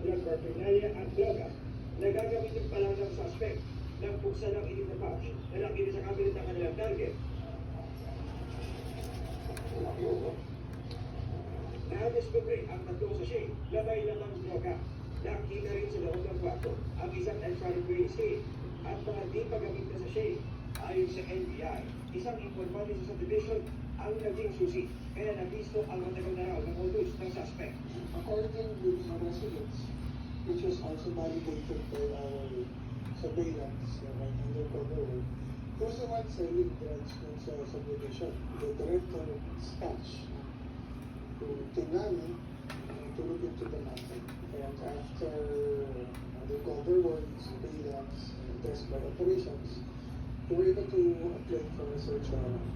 drug paraphernalia at droga na gagamitin pa lang ng suspect ng buksan ng ilim na pouch na nakita sa kabinet ng kanilang target. Na-discover ang tatlong sachet na may lamang droga. Nakita rin sa loob ng kwarto ang isang infrared scale at mga di pagamit na sachet. Ayon sa NBI, isang informante sa subdivision ang naging susi, kaya nabisto ang matagal na raw ng modus ng suspect. According to the residents, which was also validated by our surveillance and undercover, was the one selling drugs dun sa subdivision. The director dispatched to Tinani to look into the matter. And after undercover work, surveillance, and test by operations, we were able to apply for a search warrant.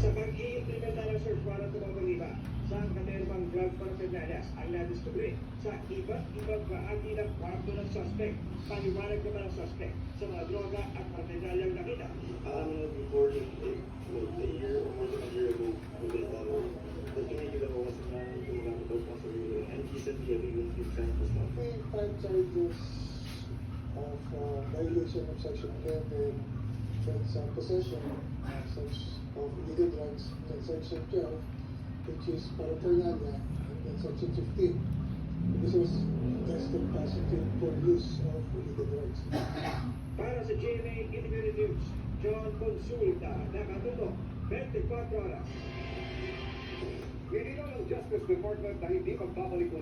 Sa pag-iimplementa ng search warrant ng mga baliba, sa kanermang drug paraphernalia ang nadiskubre sa iba't ibang bahagi ng kwarto ng suspect. Paniwalag naman ang suspect sa mga droga at paraphernalia ang nakita. Before a year or more than a year ago, nakikita ko kasi na gumagamit daw po sa rilo. And recently, even been trying to stop. We find charges of violation of Section 11, drugs possession, such of illegal drugs, and Section 12, which is paraphernalia, and then Section 15. This was tested positive for use of illegal drugs. Para sa GMA Integrated News, John Consulta, nakatutok 24 oras. Pinino ng Justice Department na hindi magbabalik